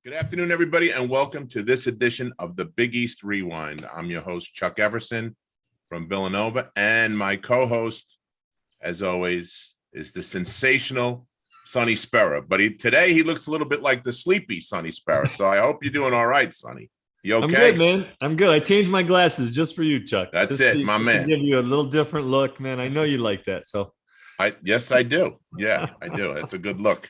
Good afternoon, everybody, and welcome to this edition of the Big East Rewind. I'm your host, Chuck Everson from Villanova, and my co-host, as always, is the sensational Sonny Spera. But today he looks a little bit like the sleepy Sonny Spera, so I hope you're doing all right, Sonny. You okay? I'm good, man. I'm good. I changed my glasses just for you, Chuck. That's just it, my just man. to give you a little different look, man. I know you like that, so. Yes, I do. Yeah, I do. It's a good look.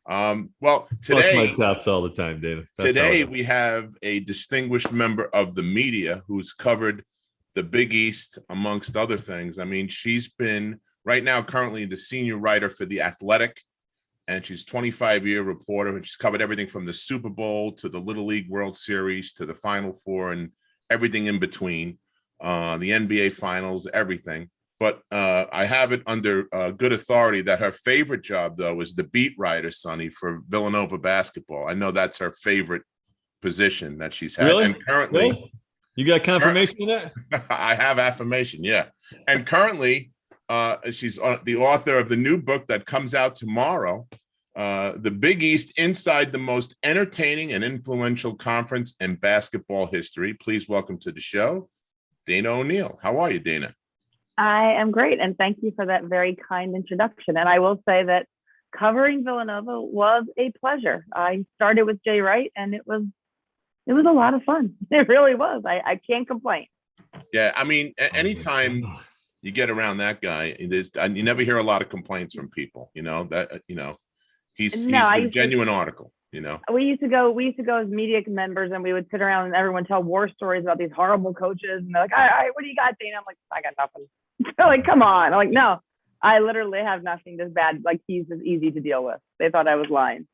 Well, Bust my today chops all the time, David. Today we have a distinguished member of the media who's covered the Big East, amongst other things. I mean, she's been right now currently the senior writer for The Athletic, and she's 25-year reporter, and she's covered everything from the Super Bowl to the Little League World Series to the Final Four and everything in between, the NBA Finals, everything. But I have it under good authority that her favorite job, though, is the beat writer, Sonny, for Villanova basketball. I know that's her favorite position that she's had. Really? And currently, really? You got confirmation of that? I have affirmation, yeah. And currently, she's the author of the new book that comes out tomorrow, The Big East Inside the Most Entertaining and Influential Conference in Basketball History. Please welcome to the show, Dana O'Neill. How are you, Dana? I am great, and thank you for that very kind introduction. And I will say that covering Villanova was a pleasure. I started with Jay Wright, and it was a lot of fun. It really was. I can't complain. Yeah, I mean, anytime you get around that guy, you never hear a lot of complaints from people. He's a genuine article. We used to go as media members, and we would sit around and everyone tell war stories about these horrible coaches, and they're like, "All right, what do you got, Dana?" I'm like, "I got nothing." They're like, "Come on!" I'm like, "No, I literally have nothing this bad. Like, he's just easy to deal with." They thought I was lying.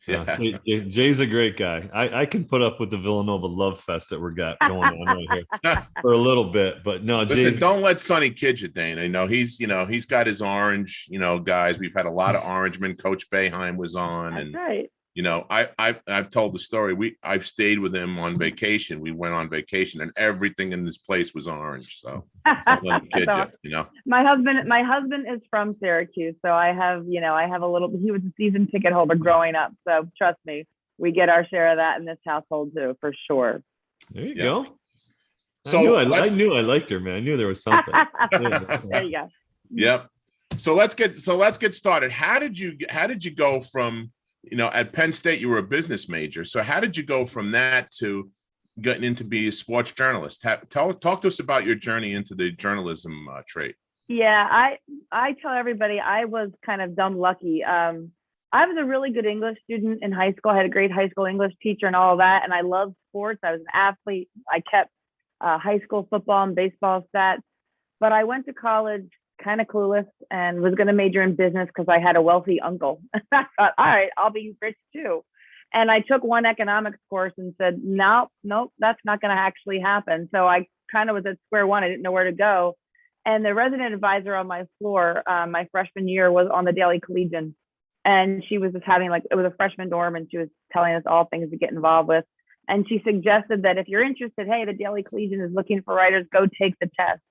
Yeah, Jay's a great guy. I can put up with the Villanova love fest that we're got going on right here for a little bit, but no. Listen, don't let Sonny kid you, Dana. He's got his orange, guys. We've had a lot of Orangemen. Coach Boeheim was on, That's and right. I've told the story. I've stayed with him on vacation. We went on vacation, and everything in this place was orange. So don't let him kid you. My husband is from Syracuse, so I have a little. He was a season ticket holder growing up, so trust me, we get our share of that in this household too, for sure. There you go. So I knew I liked her, man. I knew there was something. There you go. Yep. So let's get started. How did you go from at Penn State, you were a business major. So how did you go from that to getting into be a sports journalist? Talk to us about your journey into the journalism trade. Yeah, I tell everybody I was kind of dumb lucky. I was a really good English student in high school. I had a great high school English teacher and all of that. And I loved sports. I was an athlete. I kept high school football and baseball stats. But I went to college kind of clueless and was going to major in business because I had a wealthy uncle. I thought, all right, I'll be rich too. And I took one economics course and said, nope, that's not going to actually happen. So I kind of was at square one. I didn't know where to go. And the resident advisor on my floor, my freshman year, was on the Daily Collegian. And she was just having it was a freshman dorm, and she was telling us all things to get involved with. And she suggested that if you're interested, hey, the Daily Collegian is looking for writers, go take the test.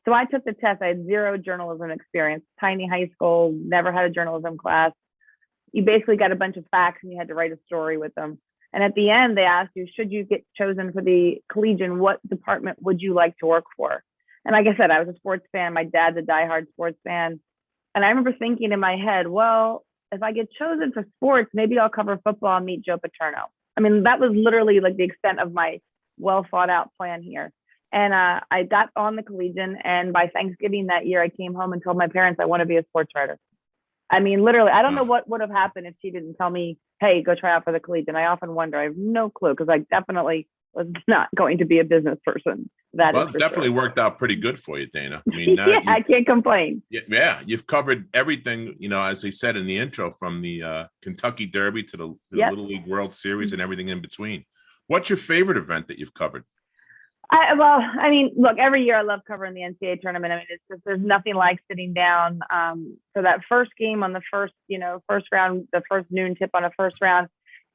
So I took the test. I had zero journalism experience, tiny high school, never had a journalism class. You basically got a bunch of facts and you had to write a story with them. And at the end, they asked you, should you get chosen for the Collegian, what department would you like to work for? And like I said, I was a sports fan. My dad's a diehard sports fan. And I remember thinking in my head, well, if I get chosen for sports, maybe I'll cover football and meet Joe Paterno. I mean, that was literally like the extent of my well thought out plan here. And I got on the Collegian, and by Thanksgiving that year, I came home and told my parents I want to be a sports writer. I mean, literally, I don't know what would have happened if she didn't tell me, hey, go try out for the Collegian. I often wonder. I have no clue, because I definitely was not going to be a business person. That definitely worked out pretty good for you, Dana. I mean, yeah, I can't complain. Yeah, you've covered everything, as they said in the intro, from the Kentucky Derby to the Little League World Series and everything in between. What's your favorite event that you've covered? Look, every year I love covering the NCAA tournament. I mean, it's just, there's nothing like sitting down for that first game on the first round, the first noon tip on a first round,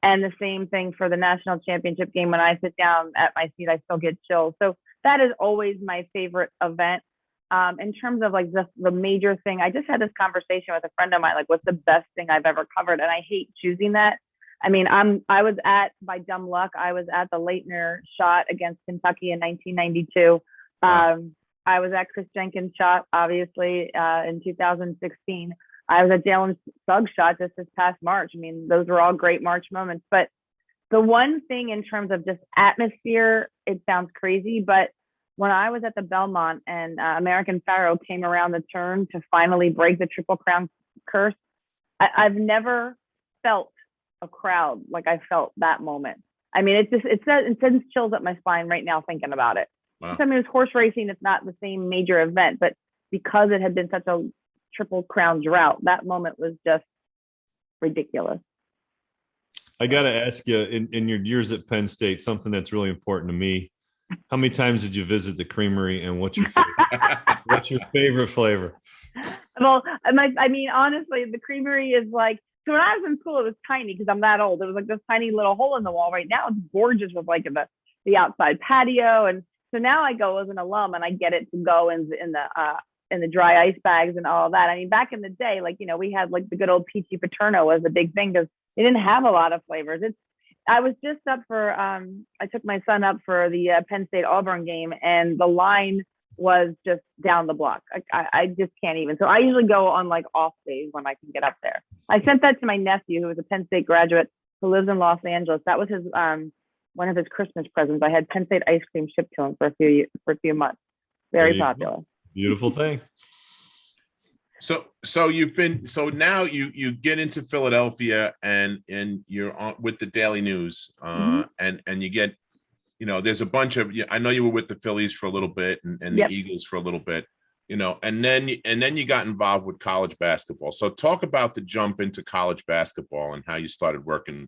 and the same thing for the national championship game. When I sit down at my seat, I still get chills. So that is always my favorite event. In terms of like just the major thing, I just had this conversation with a friend of mine, like, what's the best thing I've ever covered? And I hate choosing that. I mean, by dumb luck, I was at the Leitner shot against Kentucky in 1992. Wow. I was at Chris Jenkins' shot, obviously, in 2016. I was at Dalen Suggs' shot just this past March. I mean, those were all great March moments. But the one thing in terms of just atmosphere, it sounds crazy, but when I was at the Belmont and American Pharoah came around the turn to finally break the Triple Crown curse, I've never felt a crowd like I felt that moment. I mean, it sends chills up my spine right now thinking about it. Wow. I mean, it was horse racing. It's not the same major event, but because it had been such a Triple Crown drought, that moment was just ridiculous. I got to ask you, in your years at Penn State, something that's really important to me. How many times did you visit the creamery, and what's your favorite flavor? Well, I mean, honestly, the creamery is like, so when I was in school, it was tiny because I'm that old. It was like this tiny little hole in the wall. Right now, it's gorgeous with like the outside patio, and so now I go as an alum, and I get it to go in the dry ice bags and all of that. I mean, back in the day, like, you know, we had like the good old peachy paterno was a big thing because they didn't have a lot of flavors. I was just up for, I took my son up for the Penn State Auburn game, and the line was just down the block. I just can't even. So I usually go on like off days when I can get up there. I sent that to my nephew, who was a Penn State graduate who lives in Los Angeles. That was his one of his Christmas presents. I had Penn State ice cream shipped to him for a few months. Very popular. Beautiful thing. So now you get into Philadelphia and you're on with the Daily News, and you get, you know, there's a bunch of, I know you were with the Phillies for a little bit and the Eagles for a little bit, you know, and then you got involved with college basketball. So talk about the jump into college basketball and how you started working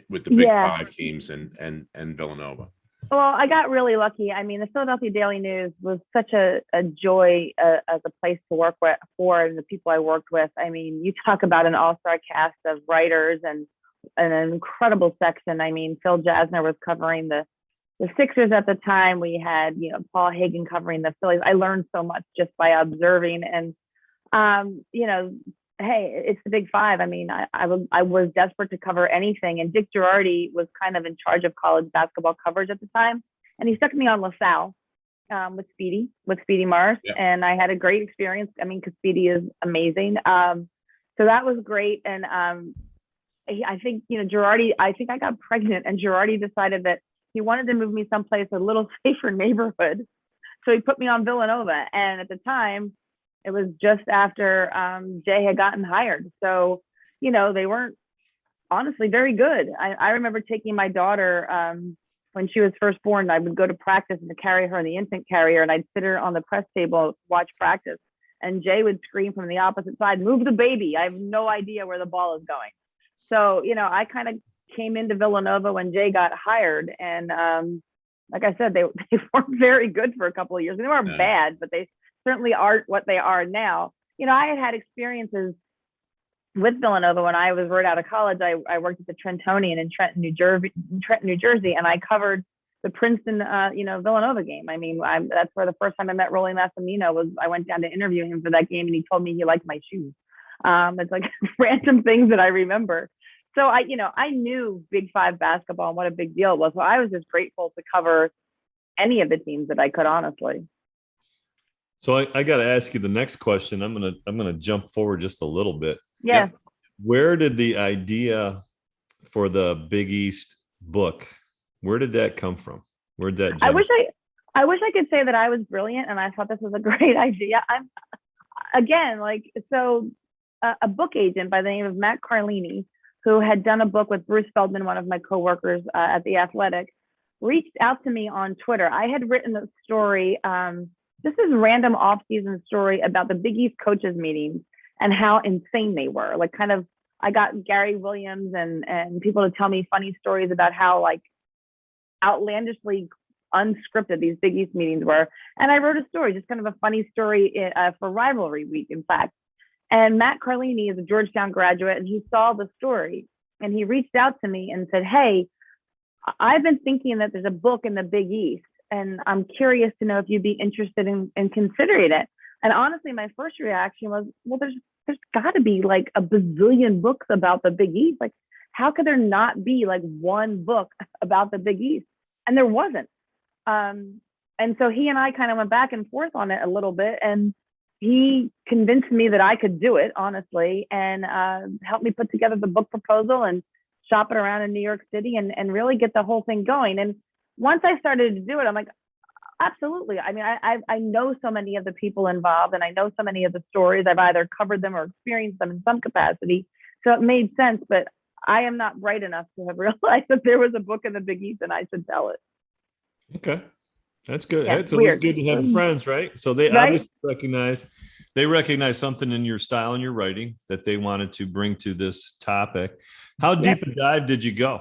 with the Big Five teams and Villanova. Well, I got really lucky. I mean, the Philadelphia Daily News was such a joy as a place to work for the people I worked with. I mean, you talk about an all-star cast of writers and an incredible section. I mean, Phil Jasner was covering the Sixers at the time. We had, you know, Paul Hagan covering the Phillies. I learned so much just by observing. And, you know, hey, it's the Big Five. I mean, I was desperate to cover anything. And Dick Girardi was kind of in charge of college basketball coverage at the time. And he stuck me on LaSalle with Speedy Morris. Yeah. And I had a great experience. I mean, because Speedy is amazing. So that was great. And I think, you know, Girardi, I think I got pregnant, and Girardi decided that he wanted to move me someplace a little safer neighborhood. So he put me on Villanova. And at the time, it was just after Jay had gotten hired. So, you know, they weren't honestly very good. I remember taking my daughter when she was first born. I would go to practice and to carry her in the infant carrier, and I'd sit her on the press table, watch practice. And Jay would scream from the opposite side, "Move the baby." I have no idea where the ball is going. So, you know, I kind of came into Villanova when Jay got hired. And like I said, they weren't very good for a couple of years. They weren't bad, but they certainly aren't what they are now. You know, I had experiences with Villanova when I was right out of college. I worked at the Trentonian in Trenton, New Jersey, and I covered the Princeton, Villanova game. I mean, that's where the first time I met Rolly Massimino was. I went down to interview him for that game, and he told me he liked my shoes. It's like random things that I remember. So I knew Big Five basketball and what a big deal it was. So I was just grateful to cover any of the teams that I could, honestly. So I got to ask you the next question. I'm gonna jump forward just a little bit. Yeah. Where did the idea for the Big East book? Where did that come from? Where did that? I wish I could say that I was brilliant and I thought this was a great idea. A book agent by the name of Matt Carlini, who had done a book with Bruce Feldman, one of my coworkers at The Athletic, reached out to me on Twitter. I had written a story. This is random off-season story about the Big East coaches meetings and how insane they were. Like, kind of, I got Gary Williams and people to tell me funny stories about how like outlandishly unscripted these Big East meetings were. And I wrote a story, just kind of a funny story for Rivalry Week, in fact. And Matt Carlini is a Georgetown graduate, and he saw the story, and he reached out to me and said, "Hey, I've been thinking that there's a book in the Big East, and I'm curious to know if you'd be interested in considering it." And honestly, my first reaction was, well, there's got to be like a bazillion books about the Big East. Like, how could there not be like one book about the Big East? And there wasn't. And so he and I kind of went back and forth on it a little bit, and he convinced me that I could do it, honestly, and helped me put together the book proposal and shop it around in New York City and really get the whole thing going. And once I started to do it, I'm like, absolutely. I mean, I know so many of the people involved, and I know so many of the stories. I've either covered them or experienced them in some capacity. So it made sense, but I am not bright enough to have realized that there was a book in the Big East and I should tell it. Okay. That's good. Yeah, It's always good to have friends, right? So they Right? obviously recognize something in your style and your writing that they wanted to bring to this topic. How deep a dive did you go?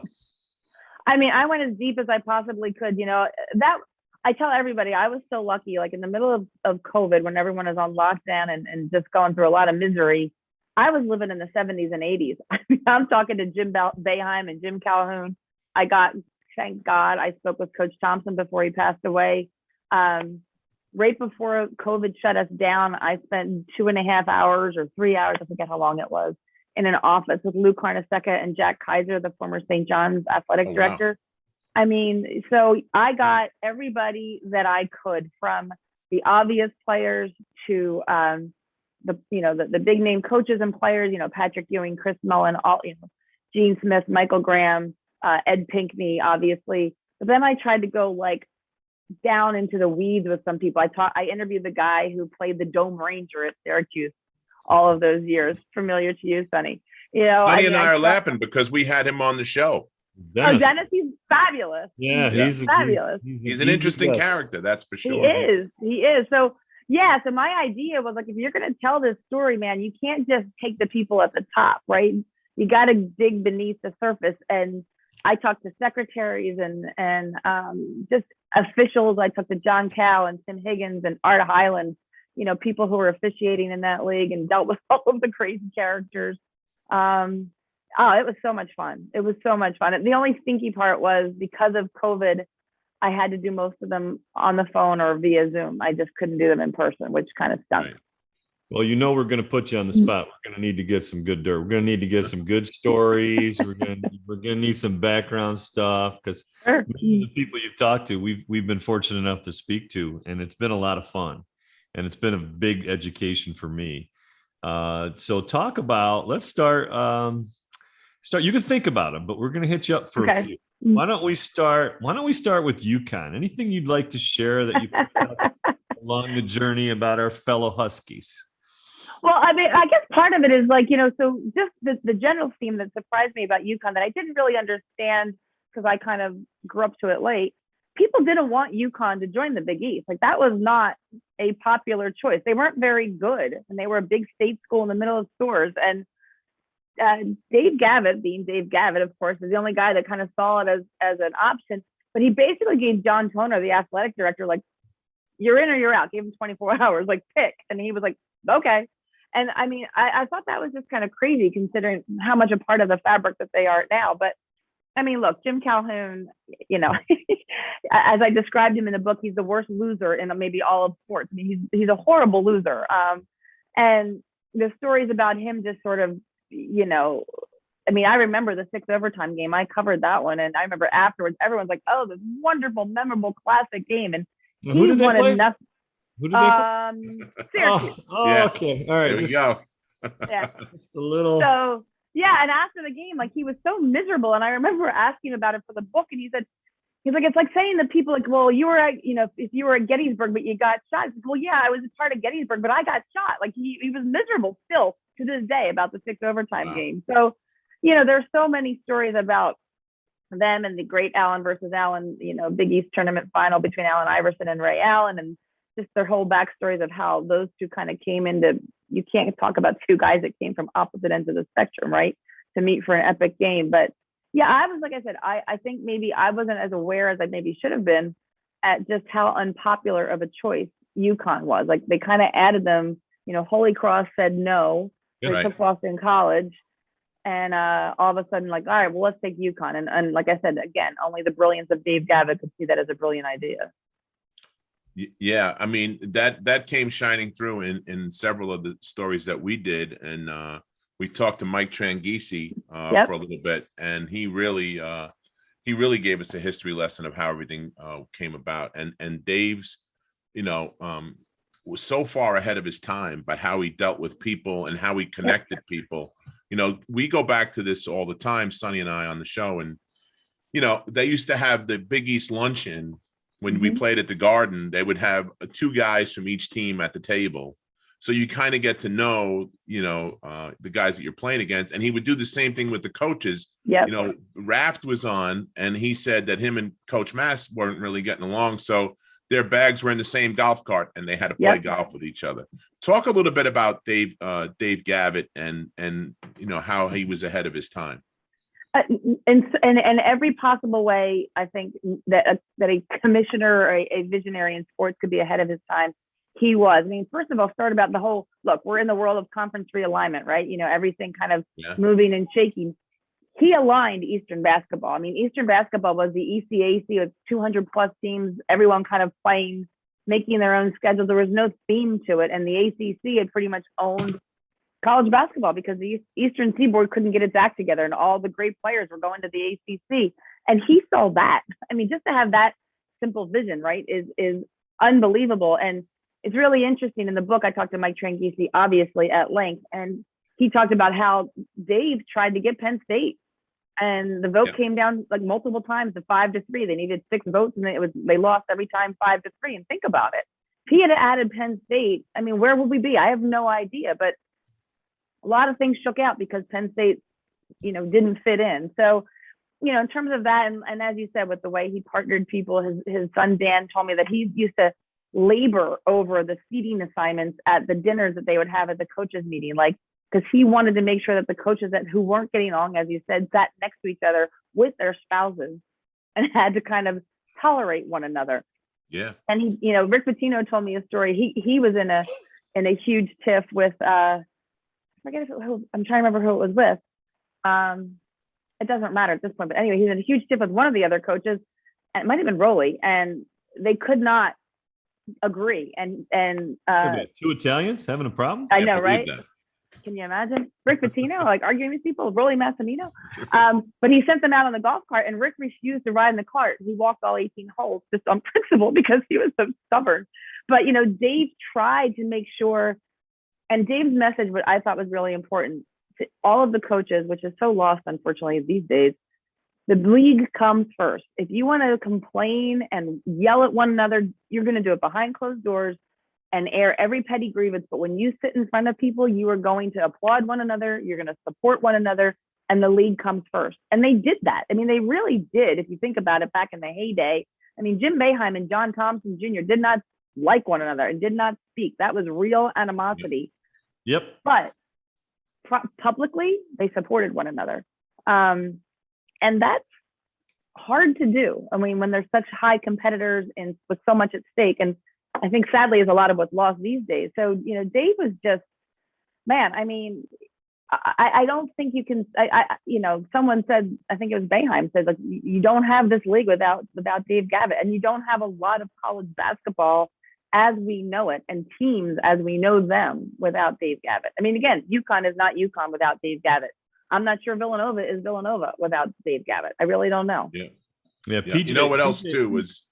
I mean, I went as deep as I possibly could. You know, that I tell everybody, I was so lucky, like in the middle of COVID, when everyone was on lockdown and just going through a lot of misery, I was living in the 70s and 80s. I mean, I'm talking to Jim Boeheim and Jim Calhoun. Thank God, I spoke with Coach Thompson before he passed away. Right before COVID shut us down, I spent 2.5 hours or 3 hours, I forget how long it was, in an office with Lou Carnesecca and Jack Kaiser, the former St. John's athletic director. I mean, so I got everybody that I could, from the obvious players to the big name coaches and players, Patrick Ewing, Chris Mullen, Gene Smith, Michael Graham, Ed Pinkney, obviously. But then I tried to go like down into the weeds with some people. I interviewed the guy who played the Dome Ranger at Syracuse all of those years. Familiar to you, Sonny? Sonny and I are laughing because we had him on the show. Dennis, he's fabulous. Yeah, he's fabulous. He's an interesting character, that's for sure. He is. So my idea was like, if you're going to tell this story, man, you can't just take the people at the top, right? You got to dig beneath the surface. And I talked to secretaries and just officials. I talked to John Cow and Tim Higgins and Art Highland, people who were officiating in that league and dealt with all of the crazy characters. It was so much fun. It was so much fun. The only stinky part was, because of COVID, I had to do most of them on the phone or via Zoom. I just couldn't do them in person, which kind of stunk. Right. Well, we're going to put you on the spot. We're going to need to get some good dirt. We're going to need to get some good stories. We're going to need some background stuff, because the people you've talked to, we've been fortunate enough to speak to, and it's been a lot of fun, and it's been a big education for me. So let's start. You can think about them, but we're going to hit you up for a few. Why don't we start with UConn? Anything you'd like to share that you picked up along the journey about our fellow Huskies? Well, I mean, I guess part of it is like, so just the general theme that surprised me about UConn that I didn't really understand, because I kind of grew up to it late. People didn't want UConn to join the Big East. Like, that was not a popular choice. They weren't very good, and they were a big state school in the middle of stores. And Dave Gavitt, being Dave Gavitt, of course, is the only guy that kind of saw it as an option. But he basically gave John Toner, the athletic director, like, you're in or you're out. Gave him 24 hours, like, pick. And he was like, okay. And I mean, I thought that was just kind of crazy, considering how much a part of the fabric that they are now. But I mean, look, Jim Calhoun, as I described him in the book, he's the worst loser in maybe all of sports. I mean, he's a horrible loser. And the stories about him just sort of, I mean, I remember the 6 overtime game. I covered that one. And I remember afterwards, everyone's like, oh, this wonderful, memorable, classic game. And who did they play? Who did they play? Syracuse. Okay. All right. There we go. Yeah. Just a little. So, yeah. And after the game, like, he was so miserable. And I remember asking about it for the book. And he's like, it's like saying to people, like, well, you were at, if you were at Gettysburg, but you got shot. Like, well, yeah, I was a part of Gettysburg, but I got shot. Like, he was miserable still to this day about the 6 overtime game. So, there's so many stories about them and the great Allen versus Allen, Big East tournament final between Allen Iverson and Ray Allen, and just their whole backstories of how those two kind of came into, you can't talk about two guys that came from opposite ends of the spectrum, right, to meet for an epic game. But yeah, like I said, I think maybe I wasn't as aware as I maybe should have been at just how unpopular of a choice UConn was. Like, they kind of added them, Holy Cross said no. They took Boston College. And all of a sudden, like, all right, well, let's take UConn. And like I said, again, only the brilliance of Dave Gavitt could see that as a brilliant idea. Yeah, I mean, that came shining through in several of the stories that we did. And we talked to Mike Tranghese for a little bit, and he really gave us a history lesson of how everything came about. And Dave's, was so far ahead of his time by how he dealt with people and how he connected people. We go back to this all the time, Sonny and I, on the show, and they used to have the Big East luncheon when we played at the Garden. They would have 2 guys from each team at the table. So you kind of get to know, the guys that you're playing against. And he would do the same thing with the coaches. Yep. Raft was on, and he said that him and Coach Mass weren't really getting along. So their bags were in the same golf cart, and they had to play golf with each other. Talk a little bit about Dave Gavitt and how he was ahead of his time. In every possible way, I think that a commissioner or a visionary in sports could be ahead of his time. He was. I mean, first of all, start about the whole, look, we're in the world of conference realignment, right? Everything kind of moving and shaking. He aligned Eastern basketball. I mean, Eastern basketball was the ECAC with 200 plus teams, everyone kind of playing, making their own schedule. There was no theme to it. And the ACC had pretty much owned college basketball because the Eastern Seaboard couldn't get its act together, and all the great players were going to the ACC. And he saw that. I mean, just to have that simple vision, right, is unbelievable. And it's really interesting. In the book, I talked to Mike Tranghese, obviously, at length, and he talked about how Dave tried to get Penn State, and the vote came down like multiple times to 5-3. They needed 6 votes, and they lost every time 5-3. And think about it. If he had added Penn State, I mean, where would we be? I have no idea. But a lot of things shook out because Penn State, didn't fit in. So, in terms of that, and as you said, with the way he partnered people, his son Dan told me that he used to labor over the seating assignments at the dinners that they would have at the coaches meeting, because he wanted to make sure that the coaches who weren't getting along, as you said, sat next to each other with their spouses and had to kind of tolerate one another. Yeah. And he, Rick Pitino told me a story. He was in a huge tiff with I forget I'm trying to remember who it was with. It doesn't matter at this point, but anyway, he's in a huge tiff with one of the other coaches, and it might have been Rowley, and they could not agree. And 2 Italians having a problem? I know, right? Can you imagine Rick Pitino arguing with people, Rolly Massimino? But he sent them out on the golf cart, and Rick refused to ride in the cart. He walked all 18 holes just on principle because he was so stubborn. But Dave tried to make sure, and Dave's message, what I thought was really important to all of the coaches, which is so lost unfortunately these days. The league comes first. If you want to complain and yell at one another, you're going to do it behind closed doors and air every petty grievance. But when you sit in front of people, you are going to applaud one another. You're going to support one another, and the league comes first. And they did that. I mean, they really did. If you think about it, back in the heyday, I mean, Jim Boeheim and John Thompson Jr. did not like one another and did not speak. That was real animosity. Yep. But publicly, they supported one another. And that's hard to do. I mean, when there's such high competitors and with so much at stake. And I think sadly is a lot of what's lost these days. So, Dave was just, man, I mean, I don't think you can, someone said, I think it was Boeheim said, you don't have this league without Dave Gavitt, and you don't have a lot of college basketball as we know it and teams as we know them without Dave Gavitt. I mean, again, UConn is not UConn without Dave Gavitt. I'm not sure Villanova is Villanova without Dave Gavitt. I really don't know. Yeah. PJ, you know what else too was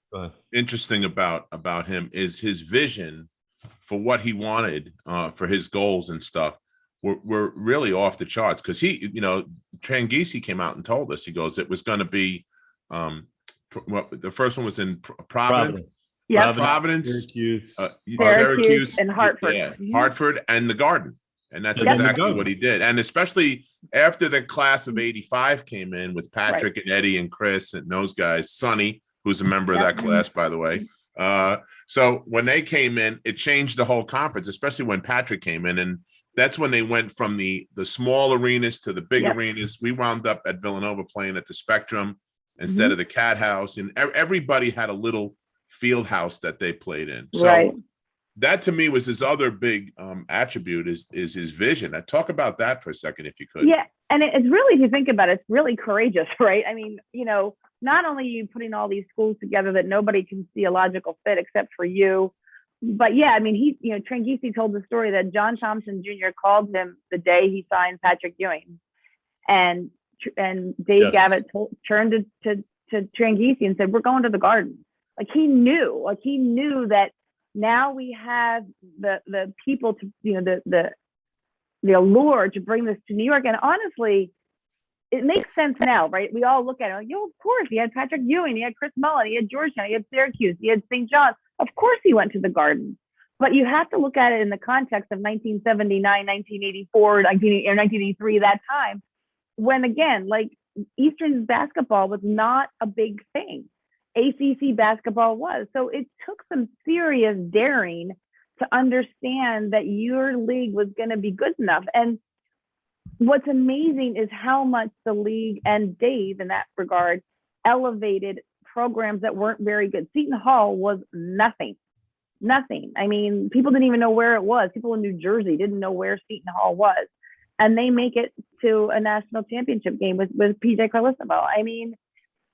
interesting about him is his vision for what he wanted for his goals and stuff were really off the charts. Because he, Tranghese came out and told us, he goes, it was going to be the first one was in Providence. Yeah, Providence, Syracuse, and Hartford. Yeah, Hartford and the Garden. And that's exactly what he did. And especially after the class of 85 came in with Patrick and Eddie and Chris and those guys, Sonny, who's a member of that class, by the way. So when they came in, it changed the whole conference, especially when Patrick came in. And that's when they went from the small arenas to the big arenas. We wound up at Villanova playing at the Spectrum instead of the Cat House. And everybody had a little field house that they played in. So that to me was his other big attribute is his vision. Talk about that for a second, if you could. Yeah. And it's really, if you think about it, it's really courageous, right? I mean, not only are you putting all these schools together that nobody can see a logical fit except for you, but yeah, I mean, Tranghese told the story that John Thompson Jr. called him the day he signed Patrick Ewing, and Dave Gavitt turned to Tranghese and said, "We're going to the Garden." Like he knew that now we have the people to, the allure to bring this to New York. And honestly, it makes sense now, right? We all look at it like, of course, he had Patrick Ewing, he had Chris Mullin, he had Georgetown, he had Syracuse, he had St. John's. Of course he went to the Garden. But you have to look at it in the context of 1979, 1984, 1983, that time, when again, like Eastern basketball was not a big thing. ACC basketball was. So it took some serious daring to understand that your league was going to be good enough. And what's amazing is how much the league and Dave in that regard elevated programs that weren't very good. Seton Hall was nothing. I mean, people didn't even know where it was. People in New Jersey didn't know where Seton Hall was. And they make it to a national championship game with PJ Carlesimo. I mean,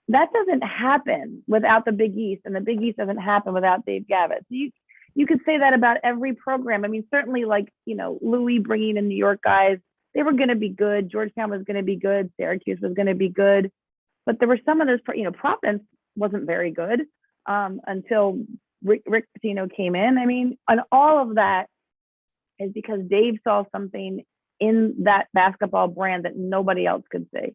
that doesn't happen without the Big East, and the Big East doesn't happen without Dave Gavitt. So you could say that about every program. I mean, certainly like, Louis bringing in New York guys, they were going to be good. Georgetown was going to be good. Syracuse was going to be good. But there were some of those, Providence wasn't very good until Rick Pitino came in. I mean, and all of that is because Dave saw something in that basketball brand that nobody else could see.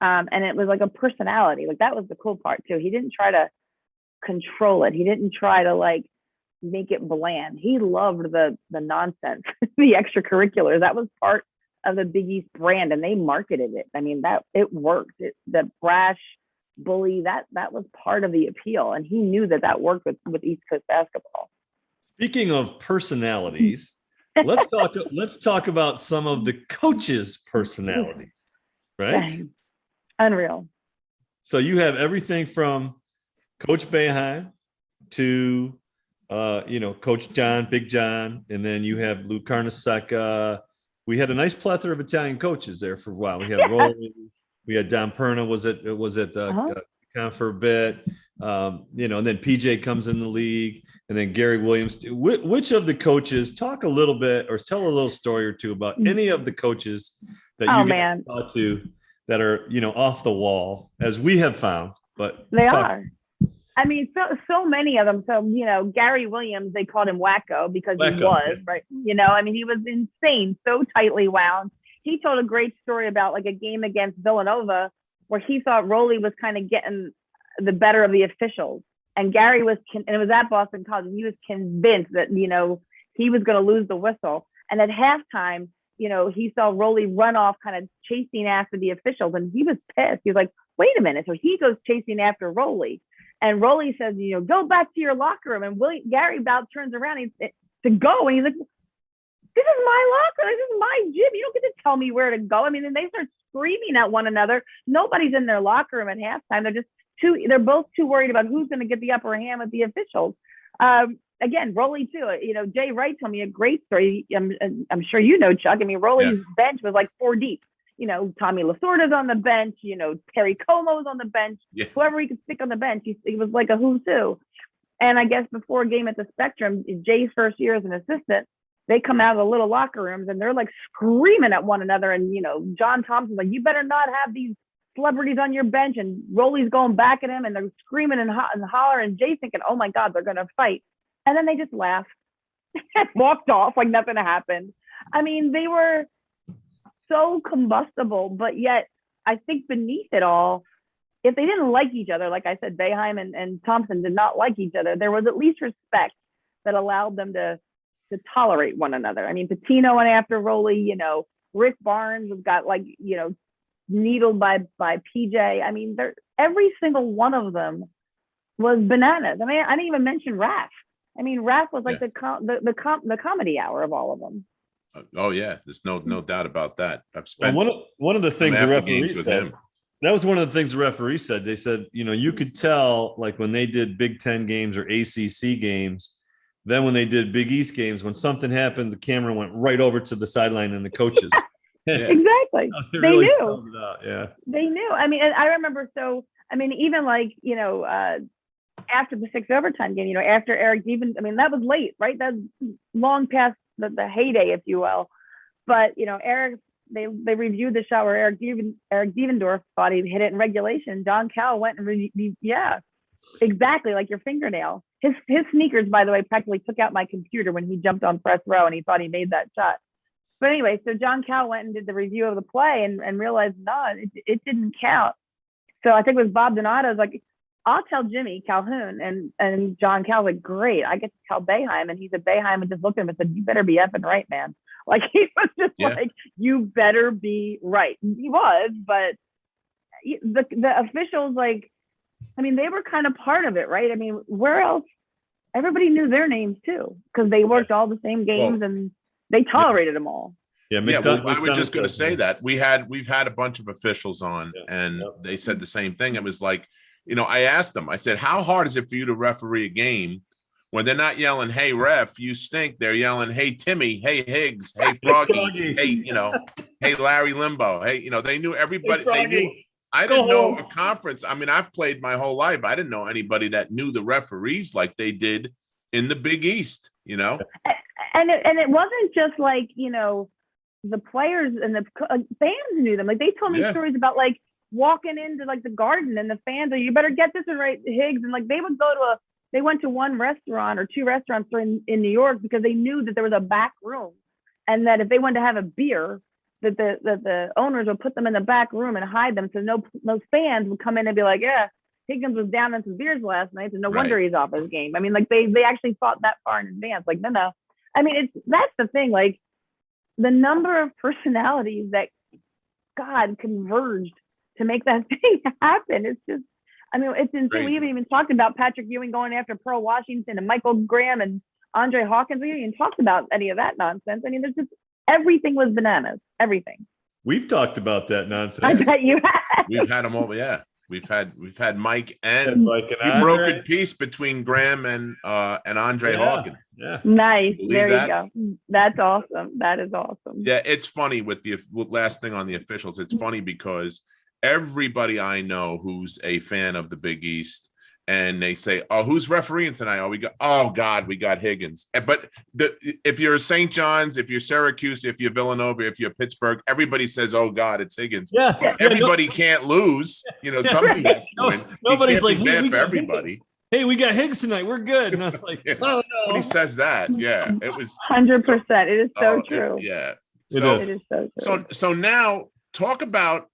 And it was like a personality. Like that was the cool part too. He didn't try to control it. He didn't try to like make it bland. He loved the nonsense, the extracurriculars. That was part of the Big East brand, and they marketed it. I mean, that it worked. The brash bully, that was part of the appeal, and he knew that worked with East Coast basketball. Speaking of personalities, let's talk about some of the coaches' personalities, right? Dang. Unreal. So you have everything from Coach Boeheim to Coach John, Big John, and then you have Lou Carnesecca. We had a nice plethora of Italian coaches there for a while. We had Rolling, we had Don Perna was at UConn for a bit, and then PJ comes in the league, and then Gary Williams. Which of the coaches, talk a little bit or tell a little story or two about any of the coaches that you guys talk to that are, off the wall, as we have found, but they are. I mean, so many of them. So, Gary Williams, they called him Wacko because he was, right? I mean, he was insane, so tightly wound. He told a great story about like a game against Villanova where he thought Roley was kind of getting the better of the officials. And Gary and it was at Boston College, and he was convinced that, he was going to lose the whistle. And at halftime, he saw Roley run off kind of chasing after the officials, and he was pissed. He was like, wait a minute. So he goes chasing after Roley. And Roley says, go back to your locker room. And Gary about turns around to go. And he's like, this is my locker. This is my gym. You don't get to tell me where to go. I mean, and they start screaming at one another. Nobody's in their locker room at halftime. They're both too worried about who's going to get the upper hand with the officials. Again, Roley too. Jay Wright told me a great story. I'm sure Chuck. I mean, Roley's bench was like 4 deep. Tommy Lasorda's on the bench. Terry Como's on the bench. Yeah. Whoever he could stick on the bench, he was like a who's who. And I guess before a game at the Spectrum, Jay's first year as an assistant, they come out of the little locker rooms and they're like screaming at one another. And John Thompson's like, "You better not have these celebrities on your bench." And Roley's going back at him, and they're screaming and holler. And Jay's thinking, "Oh my God, they're gonna fight." And then they just laughed and walked off like nothing happened. I mean, they were so combustible, but yet I think beneath it all, if they didn't like each other, like I said, Boeheim and Thompson did not like each other, there was at least respect that allowed them to tolerate one another. I mean, Pitino went after Roley, Rick Barnes got needled by PJ. I mean, every single one of them was bananas. I mean, I didn't even mention Raph. I mean, Raph was like the comedy hour of all of them. Oh yeah, there's no doubt about that. I've spent one of the things the referee said. That was one of the things the referee said. They said, you could tell, like when they did Big Ten games or ACC games, then when they did Big East games, when something happened, the camera went right over to the sideline and the coaches. Exactly. They really knew. Yeah. They knew. I mean, and I remember. So I mean, even like after the 6 overtime game, after Eric Devin, I mean, that was late, right? That's long past the heyday, if you will. But, Eric, they reviewed the shot where Eric Devendorf thought he hit it in regulation. John Cal went and yeah, exactly, like your fingernail. His sneakers, by the way, practically took out my computer when he jumped on press row and he thought he made that shot. But anyway, so John Cal went and did the review of the play and realized, no, it didn't count. So I think it was Bob Donato's like, I'll tell Jimmy Calhoun, and John Cal's like, great, I get to tell Boeheim. And he said, Boeheim and just looked at him and said, you better be effing right, man. Like he was just like, you better be right. He was, but the officials, like, I mean, they were kind of part of it, right? I mean, where else? Everybody knew their names too, because they worked all the same games and they tolerated them all. Yeah, I was just going to say that we've had a bunch of officials on, and they said the same thing. It was like, I asked them, I said, how hard is it for you to referee a game when they're not yelling, hey, ref, you stink? They're yelling, hey, Timmy, hey, Higgs, hey, Froggy, hey, hey, Larry Limbo. Hey, they knew everybody. They knew. I didn't know a conference. I mean, I've played my whole life. I didn't know anybody that knew the referees like they did in the Big East, And it wasn't just like, the players and the fans knew them. Like they told me stories about like walking into like the Garden and the fans are, you better get this right, Higgs. And like they would they went to one restaurant or two restaurants in New York because they knew that there was a back room, and that if they wanted to have a beer, that the owners would put them in the back room and hide them, so no fans would come in and be like, yeah, Higgins was down on some beers last night, so no wonder he's off his game. I mean, like they actually thought that far in advance. Like no. I mean, that's the thing. Like the number of personalities that God converged to make that thing happen. It's just, I mean, it's insane. Crazy. We haven't even talked about Patrick Ewing going after Pearl Washington and Michael Graham and Andre Hawkins. We haven't even talked about any of that nonsense. I mean, there's just, everything was bananas. Everything. We've talked about that nonsense. I bet you have. We've had them over. Yeah. We've had Mike and broken peace between Graham and Andre Hawkins. Yeah. Nice. There you go. That's awesome. That is awesome. Yeah. It's funny with last thing on the officials. It's funny because everybody I know who's a fan of the Big East, and they say, oh, who's refereeing tonight? We got Higgins. But if you're St. John's, if you're Syracuse, if you're Villanova, if you're Pittsburgh, everybody says, oh God, it's Higgins. Yeah. Everybody can't lose. Somebody has to win. Nobody's like, bad for everybody. Hey, we got Higgs tonight. We're good. And I was like, oh no. Nobody says that. Yeah. It was 100%. It is so true. It is so true. So now talk about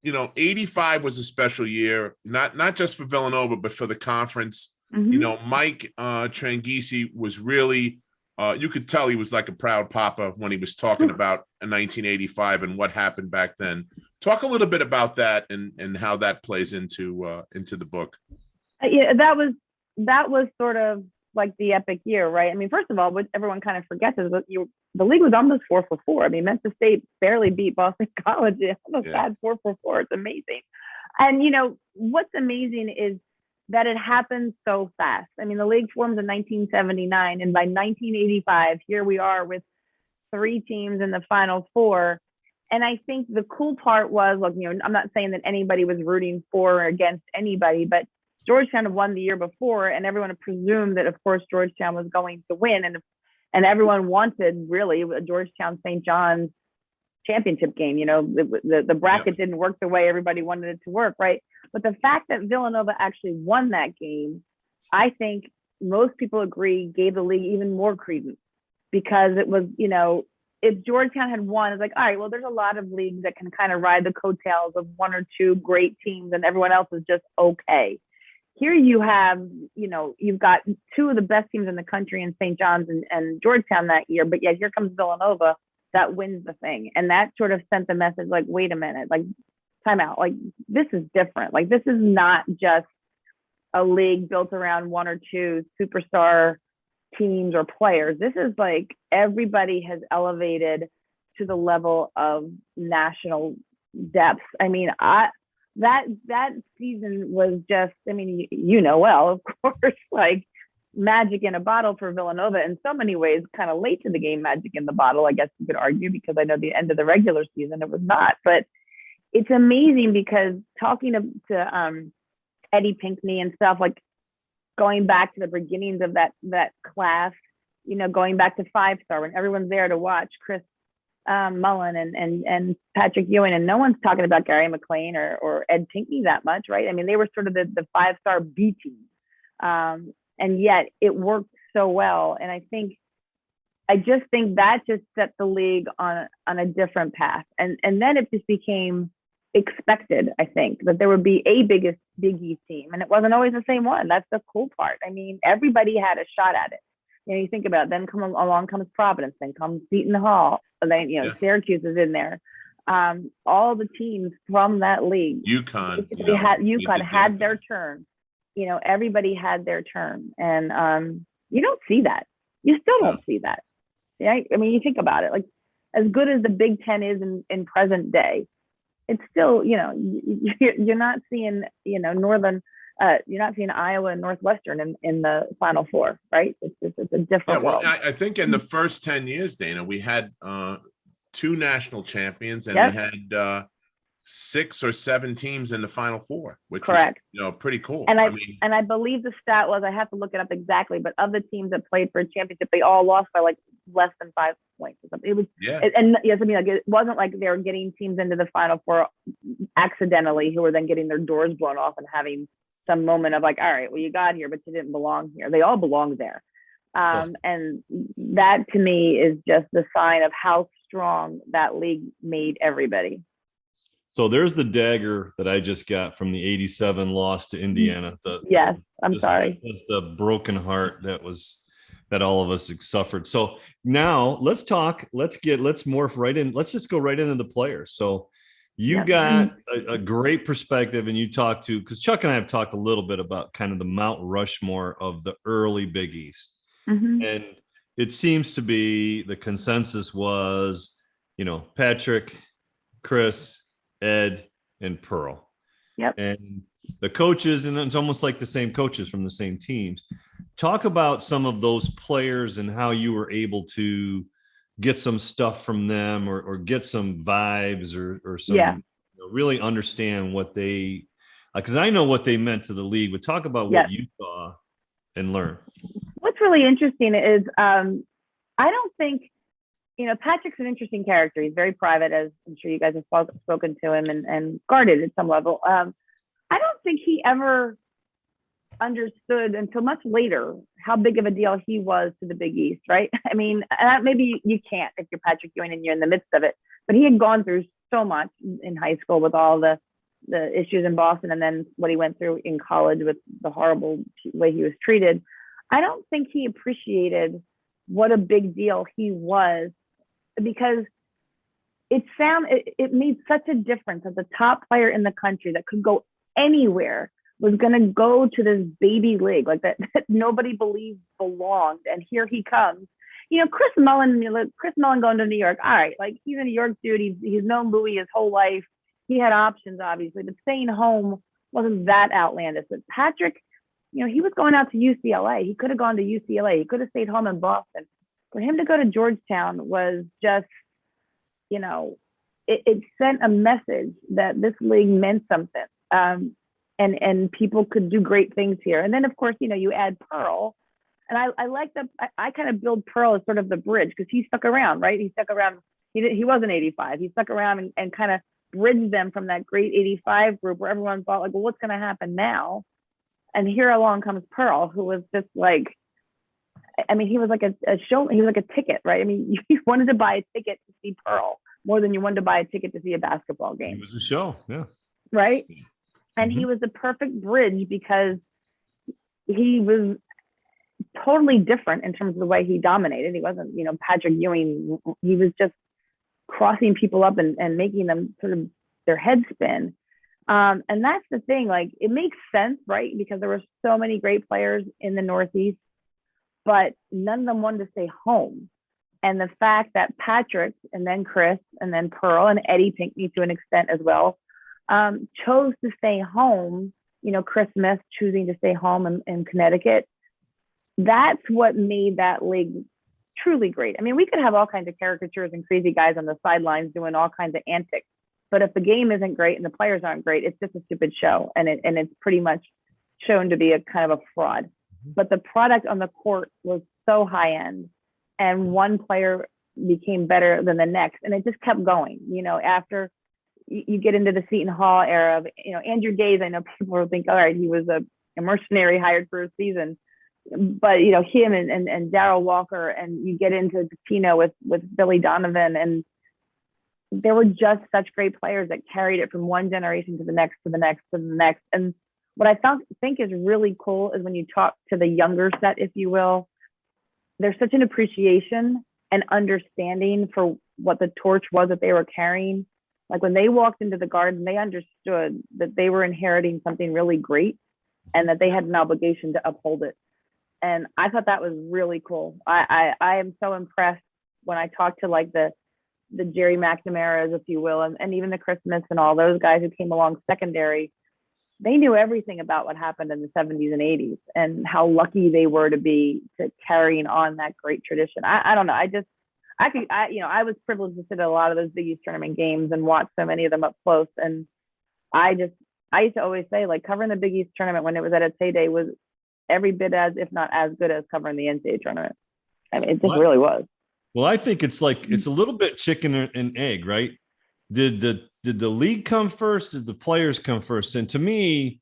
85 was a special year, not just for Villanova, but for the conference. Mm-hmm. Mike Tranghese was really, you could tell he was like a proud papa when he was talking about 1985 and what happened back then. Talk a little bit about that and how that plays into the book. Yeah, that was sort of like the epic year, right? I mean, first of all, what everyone kind of forgets is that the league was almost 4 for 4. I mean, Memphis State barely beat Boston College. It almost had 4 for 4. It's amazing. And, what's amazing is that it happened so fast. I mean, the league forms in 1979, and by 1985, here we are with 3 teams in the Final Four. And I think the cool part was, look, I'm not saying that anybody was rooting for or against anybody, but Georgetown had won the year before, and everyone presumed that, of course, Georgetown was going to win. And everyone wanted really a Georgetown St. John's championship game. The bracket didn't work the way everybody wanted it to work, right? But the fact that Villanova actually won that game, I think most people agree gave the league even more credence, because it was, if Georgetown had won, it's like, all right, well, there's a lot of leagues that can kind of ride the coattails of 1 or 2 great teams and everyone else is just okay. Here you have, you've got 2 of the best teams in the country in St. John's and Georgetown that year, but yet here comes Villanova that wins the thing. And that sort of sent the message like, wait a minute, like time out, like this is different. Like this is not just a league built around 1 or 2 superstar teams or players. This is like everybody has elevated to the level of national depth. I mean, that season was just, I mean, of course, like magic in a bottle for Villanova in so many ways, kind of late to the game magic in the bottle, I guess you could argue, because I know the end of the regular season, it was not. But it's amazing because talking to Eddie Pinkney and stuff, like going back to the beginnings of that class, going back to 5-star when everyone's there to watch Chris Mullen and Patrick Ewing, and no one's talking about Gary McLean or Ed Pinckney that much, right? I mean, they were sort of the 5-star B team, and yet it worked so well. And I just think that just set the league on a different path, and then it just became expected, I think, that there would be a Big East team, and it wasn't always the same one. That's the cool part. I mean, everybody had a shot at it. You think about it, then along comes Providence, then comes Seton Hall, and then Syracuse is in there. All the teams from that league, UConn, UConn had their turn. Everybody had their turn, and you don't see that. You still don't see that. Right? I mean, you think about it, like as good as the Big Ten is in present day, it's still, you're not seeing, Northern. You're not seeing Iowa and Northwestern in the Final Four, right? It's a different world. I think in the first 10 years, Dana, we had 2 national champions, and we had 6 or 7 teams in the Final Four, which correct. Was pretty cool. And I believe the stat was, I have to look it up exactly, but of the teams that played for a championship, they all lost by like less than 5 points or something. It was and yes, I mean, like, it wasn't like they were getting teams into the Final Four accidentally who were then getting their doors blown off and having some moment of like, all right, well, you got here, but you didn't belong here. They all belong there. And that to me is just the sign of how strong that league made everybody. So there's the dagger that I just got from the 87 loss to Indiana. Sorry. That's the broken heart that all of us suffered. So now let's morph right in. Let's just go right into the players. So you got a great perspective, and you talked to, because Chuck and I have talked a little bit about kind of the Mount Rushmore of the early Big East. Mm-hmm. And it seems to be the consensus was, Patrick, Chris, Ed, and Pearl. Yep. And the coaches, and it's almost like the same coaches from the same teams. Talk about some of those players and how you were able to get some stuff from them or get some vibes or some really understand what they, because I know what they meant to the league, but talk about what you saw and learned. What's really interesting is I don't think, Patrick's an interesting character. He's very private, as I'm sure you guys have spoken to him, and guarded at some level. I don't think he ever understood until much later how big of a deal he was to the Big East, right? I mean, maybe you can't if you're Patrick Ewing and you're in the midst of it, but he had gone through so much in high school with all the issues in Boston, and then what he went through in college with the horrible way he was treated. I don't think he appreciated what a big deal he was, because it made such a difference that the top player in the country that could go anywhere was going to go to this baby league like that nobody believed belonged. And here he comes. Chris Mullen going to New York. All right. Like, he's a New York dude. He's known Louis his whole life. He had options, obviously, but staying home wasn't that outlandish. But Patrick, he was going out to UCLA. He could have gone to UCLA. He could have stayed home in Boston. For him to go to Georgetown was just, it sent a message that this league meant something. And people could do great things here. And then, of course, you add Pearl. And I like that. I kind of build Pearl as sort of the bridge, because he stuck around, right? He stuck around. He wasn't 85. He stuck around and kind of bridged them from that great 85 group where everyone thought, like, well, what's going to happen now? And here along comes Pearl, who was just like, I mean, he was like a show. He was like a ticket, right? I mean, you wanted to buy a ticket to see Pearl more than you wanted to buy a ticket to see a basketball game. It was a show, yeah. Right? And he was the perfect bridge, because he was totally different in terms of the way he dominated. He wasn't, Patrick Ewing. He was just crossing people up and making them sort of their head spin. And that's the thing. Like, it makes sense, right? Because there were so many great players in the Northeast, but none of them wanted to stay home. And the fact that Patrick, and then Chris, and then Pearl, and Eddie Pinckney to an extent as well, chose to stay home, Chris Smith choosing to stay home in Connecticut. That's what made that league truly great. I mean, we could have all kinds of caricatures and crazy guys on the sidelines doing all kinds of antics, but if the game isn't great and the players aren't great, it's just a stupid show. And it's pretty much shown to be a kind of a fraud. but the product on the court was so high end, and one player became better than the next, and it just kept going. After you get into the Seton Hall era of, Andrew Gaze, I know people will think, all right, he was a mercenary hired for a season, but him and Darryl Walker, and you get into Pitino with Billy Donovan, and there were just such great players that carried it from one generation to the next, to the next, to the next. And what I think is really cool is when you talk to the younger set, if you will, there's such an appreciation and understanding for what the torch was that they were carrying. Like when they walked into the Garden, they understood that they were inheriting something really great and that they had an obligation to uphold it. And I thought that was really cool. I am so impressed when I talk to like the Jerry McNamara's, if you will, and even the Chris Smiths and all those guys who came along secondary. They knew everything about what happened in the 70s and 80s and how lucky they were to be to carrying on that great tradition. I don't know. I was privileged to sit at a lot of those Big East tournament games and watch so many of them up close. And I used to always say, like, covering the Big East tournament when it was at its heyday was every bit as, if not as good as covering the NCAA tournament. I mean, it just really was. Well, I think it's a little bit chicken and egg, right? Did the league come first? Did the players come first? And to me,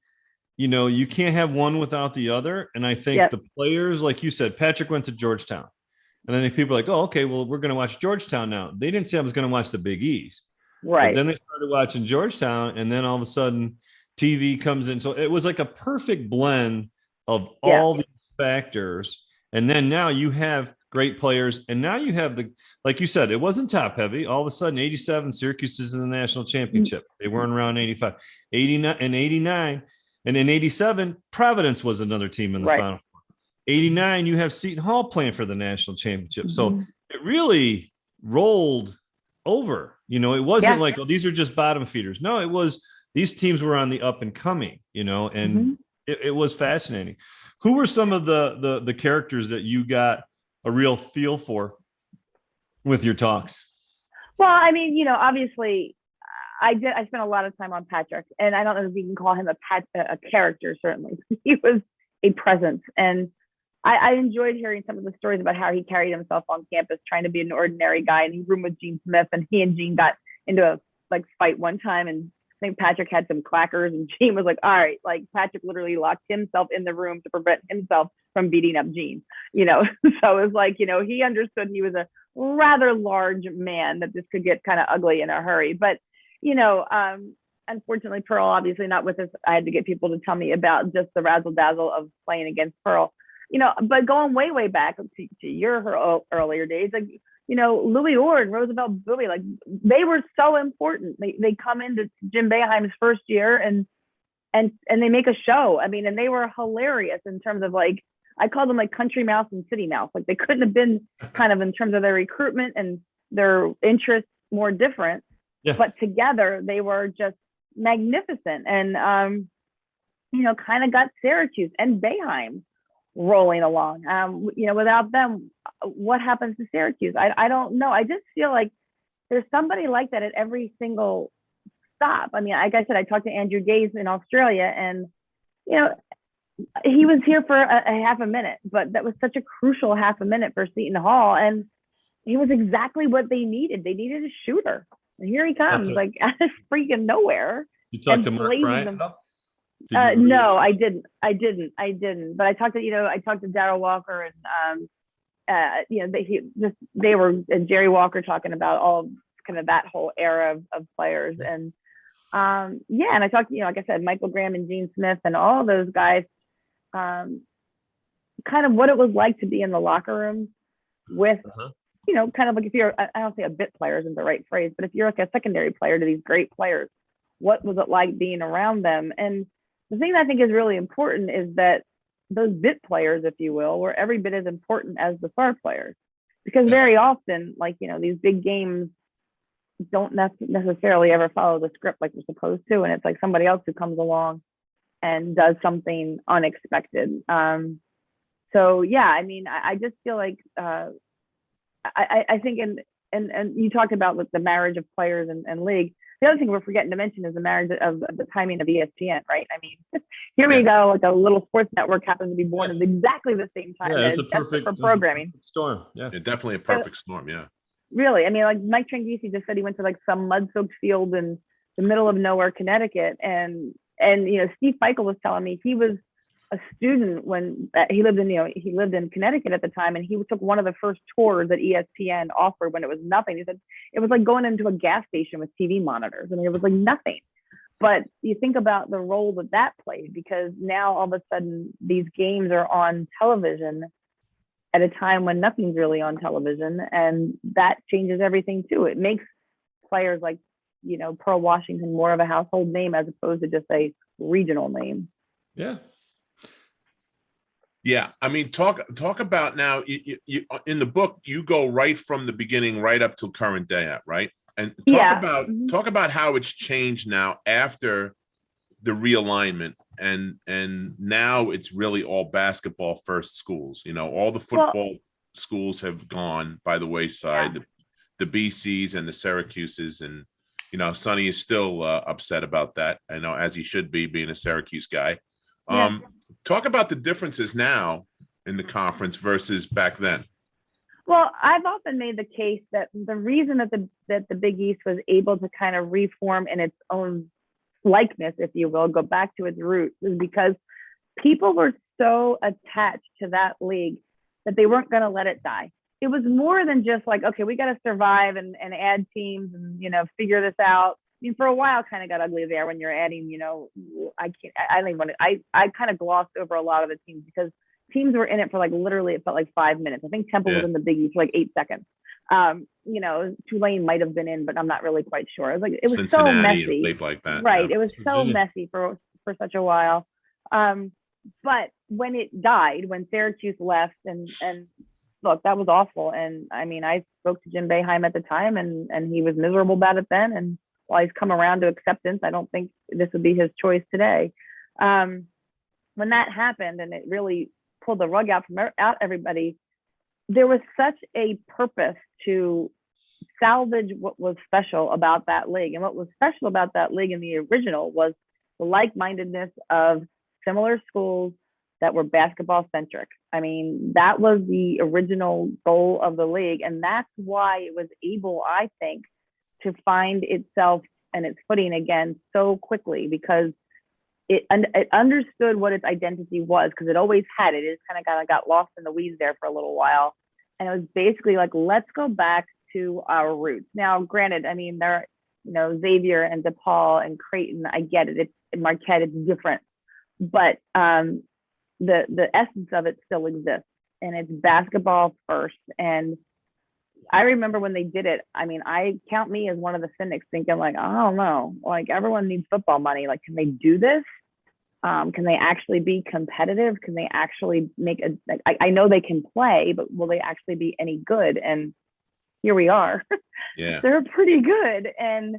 you can't have one without the other. And I think the players, like you said, Patrick went to Georgetown. And then people are like, oh, okay, well, we're going to watch Georgetown now. They didn't say I was going to watch the Big East. Right. But then they started watching Georgetown, and then all of a sudden TV comes in. So it was like a perfect blend of all these factors. And then now you have great players. And now you have like you said, it wasn't top heavy. All of a sudden, 87, Syracuse is in the national championship. They weren't around 85, 89, and 89. And in 87, Providence was another team in the Final Four. 89, you have Seton Hall playing for the national championship. So it really rolled over. It wasn't like, oh, these are just bottom feeders. No, it was, these teams were on the up and coming, and it was fascinating. Who were some of the characters that you got a real feel for with your talks? Well, I mean, obviously I spent a lot of time on Patrick, and I don't know if you can call him a character. Certainly he was a presence, and I enjoyed hearing some of the stories about how he carried himself on campus, trying to be an ordinary guy. And he roomed with Gene Smith, and he and Gene got into a fight one time, and I think Patrick had some clackers, and Gene was like, all right, like Patrick literally locked himself in the room to prevent himself from beating up Gene, So it was like, he understood he was a rather large man, that this could get kind of ugly in a hurry. But, unfortunately, Pearl, obviously not with us. I had to get people to tell me about just the razzle dazzle of playing against Pearl, but going way, way back to your earlier days, like, Louis Orr and Roosevelt Bowie, like they were so important. They come into Jim Boeheim's first year and they make a show. I mean, and they were hilarious in terms of like, I call them like country mouse and city mouse. Like they couldn't have been kind of in terms of their recruitment and their interests more different, but together they were just magnificent and, kind of got Syracuse and Boeheim rolling along. Without them, what happens to Syracuse? I don't know. I just feel like there's somebody like that at every single stop. I mean, like I said, I talked to Andrew Gaze in Australia, and he was here for a half a minute, but that was such a crucial half a minute for Seton Hall, and he was exactly what they needed. They needed a shooter, and here he comes, like out of freaking nowhere. You talked to Mark Bryant? No, I didn't. But I talked to Darryl Walker and they were and Jerry Walker talking about all kind of that whole era of players and and I talked like I said, Michael Graham and Gene Smith and all those guys, kind of what it was like to be in the locker room with kind of like if you're I don't say a bit player isn't the right phrase, but if you're like a secondary player to these great players, what was it like being around them? And the thing that I think is really important is that those bit players, if you will, were every bit as important as the star players, because very often, like, these big games don't necessarily ever follow the script like they're supposed to. And it's like somebody else who comes along and does something unexpected. So, yeah, I mean, I just feel like I think and you talked about with the marriage of players and league. The other thing we're forgetting to mention is the marriage of the timing of ESPN, right? I mean, Here we go, like a little sports network happens to be born at exactly the same time. Yeah, it's a Desperate perfect for programming. storm. Yeah. Definitely a perfect storm. Yeah. Really, I mean, like Mike Tranghese just said he went to like some mud-soaked field in the middle of nowhere, Connecticut, and Steve Feichel was telling me he was a student when he lived in Connecticut at the time, and he took one of the first tours that ESPN offered when it was nothing. He said it was like going into a gas station with TV monitors. I mean, it was like nothing. But you think about the role that played, because now all of a sudden these games are on television at a time when nothing's really on television, and that changes everything too. It makes players like, Pearl Washington more of a household name as opposed to just a regional name. Yeah. Yeah. I mean, talk about now, you in the book, you go right from the beginning, right up to current day, right? And talk about how it's changed now after the realignment, and now it's really all basketball first schools. All the football schools have gone by the wayside. Yeah. The BCs and the Syracuses, and Sonny is still upset about that. I know, as he should be, being a Syracuse guy. Talk about the differences now in the conference versus back then. Well, I've often made the case that the reason that the Big East was able to kind of reform in its own likeness, if you will, go back to its roots, is because people were so attached to that league that they weren't going to let it die. It was more than just like, okay, we got to survive and add teams and, figure this out. I mean, for a while, kind of got ugly there when you're adding, I kind of glossed over a lot of the teams because teams were in it for like literally, it felt like 5 minutes. I think Temple was in the Big East for like 8 seconds. Tulane might have been in, but I'm not really quite sure. It was Cincinnati, so messy, like that, right? It was so messy for such a while. But when it died, when Syracuse left, and look, that was awful. And I mean, I spoke to Jim Boeheim at the time, and he was miserable about it then. And while he's come around to acceptance, I don't think this would be his choice today. When that happened, and it really pulled the rug out everybody, there was such a purpose to salvage what was special about that league. And what was special about that league in the original was the like-mindedness of similar schools that were basketball centric. I mean, that was the original goal of the league. And that's why it was able, I think, to find itself and its footing again so quickly, because it understood what its identity was, because it always had it. It just kind of got lost in the weeds there for a little while. And it was basically like, let's go back to our roots. Now, granted, I mean, there are, Xavier and DePaul and Creighton, I get it. It's Marquette, it's different. But the essence of it still exists, and it's basketball first. And I remember when they did it, I mean, I count me as one of the cynics thinking like, I don't know, like everyone needs football money. Like, can they do this? Can they actually be competitive? Can they actually make I know they can play, but will they actually be any good? And here we are. Yeah. They're pretty good. And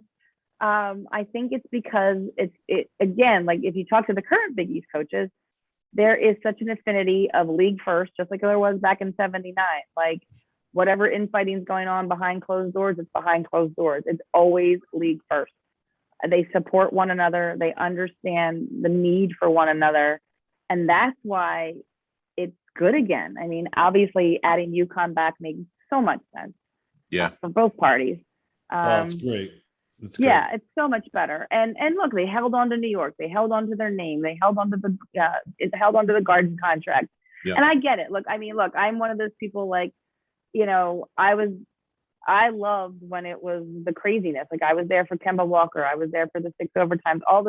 I think it's because it again, like if you talk to the current Big East coaches, there is such an affinity of league first, just like there was back in '79. Like, whatever infighting is going on behind closed doors, it's behind closed doors. It's always league first. They support one another. They understand the need for one another. And that's why it's good again. I mean, obviously adding UConn back makes so much sense. Yeah. For both parties. That's great. That's great. Yeah, it's so much better. And look, they held on to New York. They held on to their name. They held on to the Garden contract. Yeah. And I get it. Look, I'm one of those people like, I loved when it was the craziness. Like, I was there for Kemba Walker. I was there for the 6 overtimes. All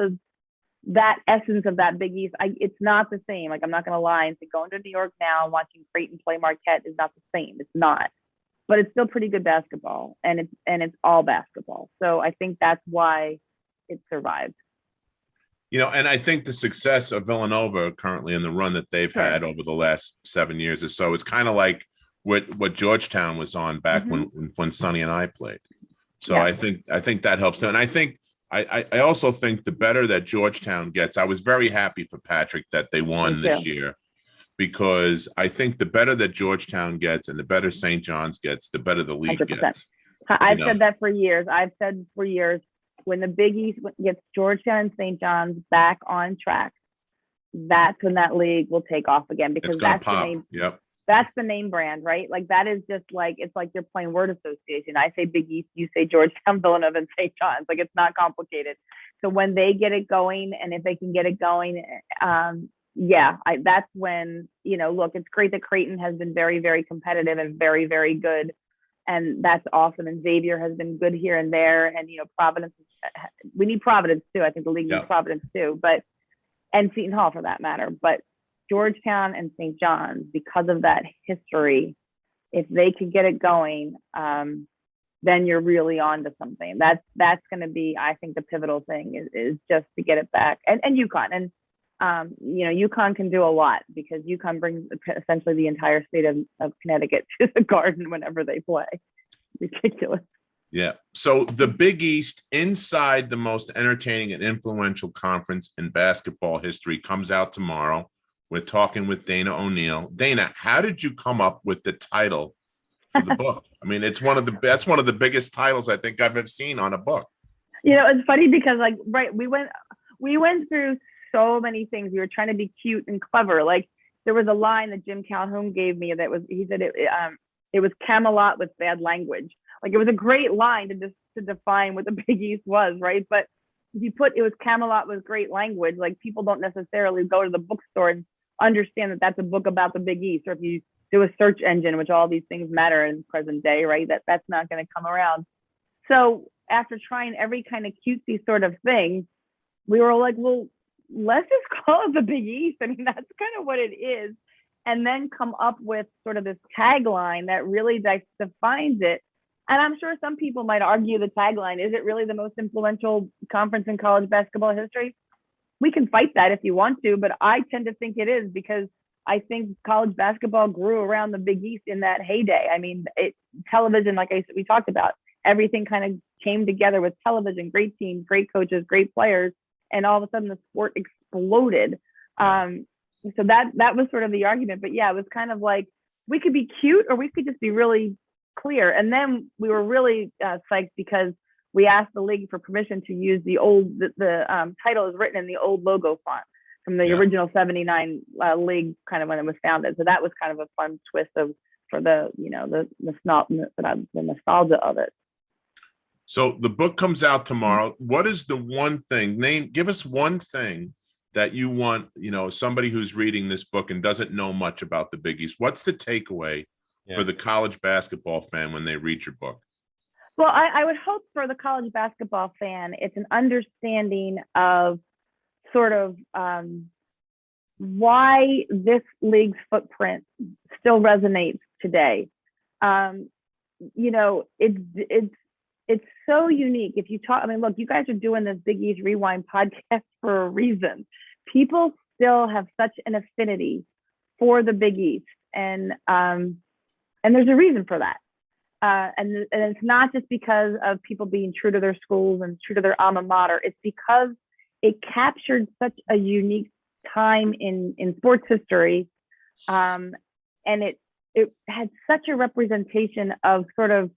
that essence of that Big East. It's not the same. Like, I'm not going to lie and say going to New York now and watching Creighton play Marquette is not the same. It's not. But it's still pretty good basketball, and it's all basketball. So I think that's why it survived. And I think the success of Villanova currently in the run that they've had over the last 7 years or so is kind of like what Georgetown was on back when Sonny and I played. So yeah. I think that helps too. And I think I also think the better that Georgetown gets, I was very happy for Patrick that they won this year, because I think the better that Georgetown gets and the better St. John's gets, the better the league 100%. Gets. I've said that for years. When the Big East gets Georgetown and St. John's back on track, that's when that league will take off again, because It's gonna that's the pop. name. Yep. That's the name brand, right? Like that is just like, it's like you're playing word association. I say Big East, you say Georgetown, Villanova, and St. John's. Like it's not complicated. So when they get it going, and if they can get it going, that's when, look, it's great that Creighton has been very, very competitive and very, very good. And that's awesome. And Xavier has been good here and there. And, Providence, we need Providence too. I think the league needs Providence too, and Seton Hall for that matter. But Georgetown and St. John's, because of that history, if they could get it going, then you're really on to something. That's going to be, I think, the pivotal thing is just to get it back. And UConn. And, UConn can do a lot, because UConn brings essentially the entire state of Connecticut to the Garden whenever they play. Ridiculous. Yeah. So the Big East, inside the most entertaining and influential conference in basketball history, comes out tomorrow. We're talking with Dana O'Neill. Dana, how did you come up with the title for the book? I mean, that's one of the biggest titles I think I've ever seen on a book. It's funny because we went through so many things. We were trying to be cute and clever. Like there was a line that Jim Calhoun gave me he said it was Camelot with bad language. Like it was a great line to define what the Big East was, right? But if you put it was Camelot with great language, like people don't necessarily go to the bookstore and understand that that's a book about the Big East. Or if you do a search engine, which all these things matter in present day, right? That's not going to come around. So after trying every kind of cutesy sort of thing, we were like, well, let's just call it the Big East. I mean, that's kind of what it is. And then come up with sort of this tagline that really defines it. And I'm sure some people might argue the tagline, is it really the most influential conference in college basketball history? We can fight that if you want to, but I tend to think it is, because I think college basketball grew around the Big East in that heyday. I mean, television, like we talked about, everything kind of came together with television, great teams, great coaches, great players, and all of a sudden the sport exploded. So that was sort of the argument. But yeah, it was kind of like, we could be cute or we could just be really clear. And then we were really psyched because we asked the league for permission to use the title is written in the old logo font from the original 79 league, kind of when it was founded. So that was kind of a fun twist for the nostalgia of it. So the book comes out tomorrow. What is the one thing, give us one thing that you want, somebody who's reading this book and doesn't know much about the Big East, what's the takeaway for the college basketball fan when they read your book? Well, I would hope for the college basketball fan, it's an understanding of sort of why this league's footprint still resonates today. It's so unique. If you talk, I mean, look, you guys are doing this Big East Rewind podcast for a reason. People still have such an affinity for the Big East, and there's a reason for that. And it's not just because of people being true to their schools and true to their alma mater. It's because it captured such a unique time in sports history, and it had such a representation of sort of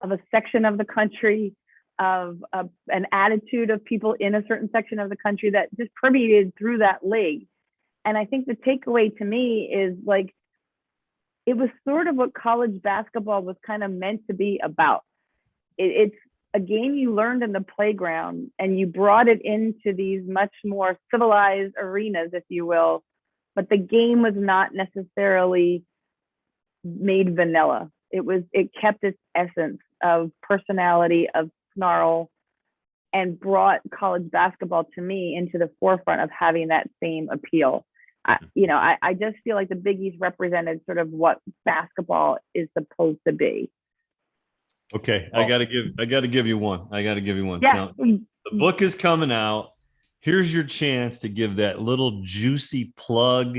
a section of the country, of an attitude of people in a certain section of the country that just permeated through that league. And I think the takeaway to me is like, it was sort of what college basketball was kind of meant to be about. It's a game you learned in the playground and you brought it into these much more civilized arenas, if you will, but the game was not necessarily made vanilla. It kept its essence of personality, of snarl, and brought college basketball to me into the forefront of having that same appeal. I just feel like the Big East represented sort of what basketball is supposed to be. Okay, I gotta give you one. Yeah. Now, the book is coming out. Here's your chance to give that little juicy plug,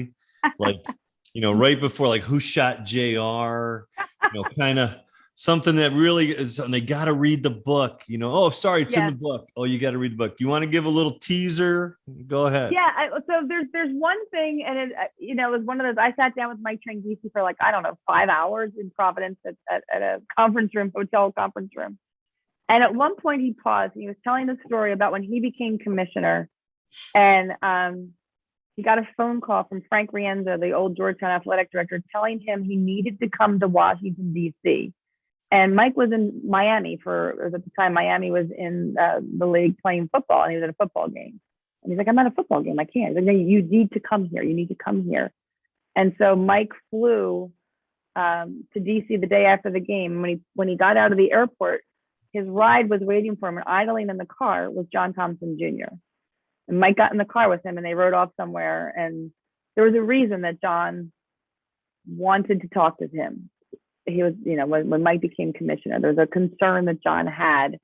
like right before, like, who shot JR, kind of something that really is, and they got to read the book, oh, sorry, it's in the book. Oh, you got to read the book. Do you want to give a little teaser? Go ahead. Yeah. So there's one thing, and it was one of those, I sat down with Mike Tranghese for 5 hours in Providence at a hotel conference room. And at one point he paused and he was telling the story about when he became commissioner, and he got a phone call from Frank Rienzo, the old Georgetown athletic director, telling him he needed to come to Washington, D.C. And Mike was in Miami at the time, Miami was in the league playing football, and he was at a football game. And he's like, I'm at a football game. I can't. He's like, no, you need to come here. You need to come here. And so Mike flew to D.C. the day after the game. When he got out of the airport, his ride was waiting for him, and idling in the car was John Thompson Jr. And Mike got in the car with him, and they rode off somewhere. And there was a reason that John wanted to talk to him. He was, when Mike became commissioner, there was a concern that John had,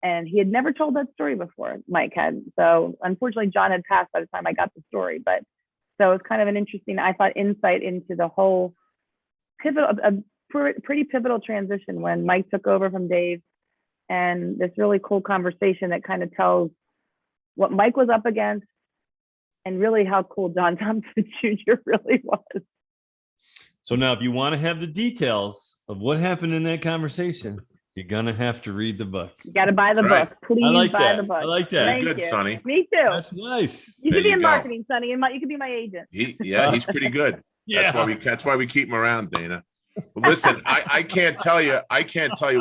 and he had never told that story before. Mike had. So unfortunately, John had passed by the time I got the story. But so it was kind of an interesting, I thought, insight into the whole pretty pivotal transition when Mike took over from Dave, and this really cool conversation that kind of tells what Mike was up against and really how cool John Thompson Jr. really was. So now, if you want to have the details of what happened in that conversation, you're going to have to read the book. You got to buy the book. Please buy the book. I like that. Very good, Sonny. Me too. That's nice. You could be in marketing, Sonny. You could be my agent. He's pretty good. Yeah. That's why we keep him around, Dana. But listen, I can't tell you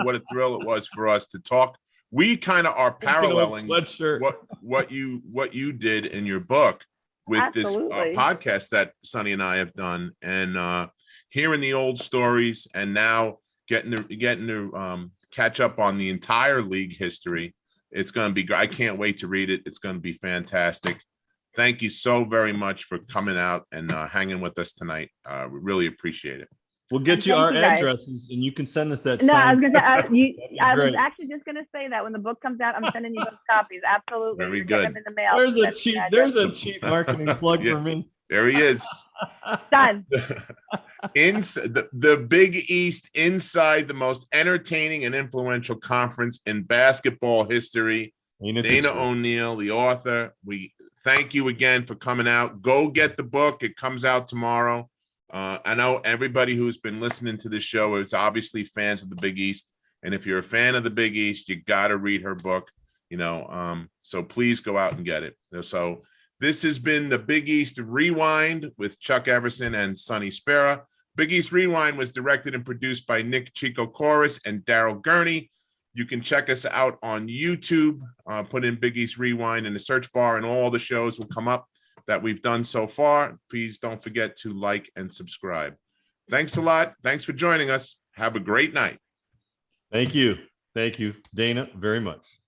what a thrill it was for us to talk. We kind of are paralleling what you did in your book with Absolutely. This podcast that Sonny and I have done, and hearing the old stories, and now getting to catch up on the entire league history. It's going to be great. I can't wait to read it. It's going to be fantastic. Thank you so very much for coming out and hanging with us tonight. We really appreciate it. We'll get you our addresses, and you can send us that. No, I was going to. I was actually just going to say that when the book comes out, I'm sending you those copies. Absolutely, very good. Them in the mail. There's a cheap marketing plug for me. There he is. Done. The Big East, inside the most entertaining and influential conference in basketball history. Dana O'Neill, the author. We thank you again for coming out. Go get the book. It comes out tomorrow. I know everybody who's been listening to this show is obviously fans of the Big East. And if you're a fan of the Big East, you got to read her book, so please go out and get it. So this has been the Big East Rewind with Chuck Everson and Sonny Spera. Big East Rewind was directed and produced by Nick Chico Chorus and Daryl Gurney. You can check us out on YouTube. Put in Big East Rewind in the search bar, and all the shows will come up that we've done so far. Please don't forget to like and subscribe. Thanks a lot. Thanks for joining us. Have a great night. Thank you. Thank you, Dana, very much.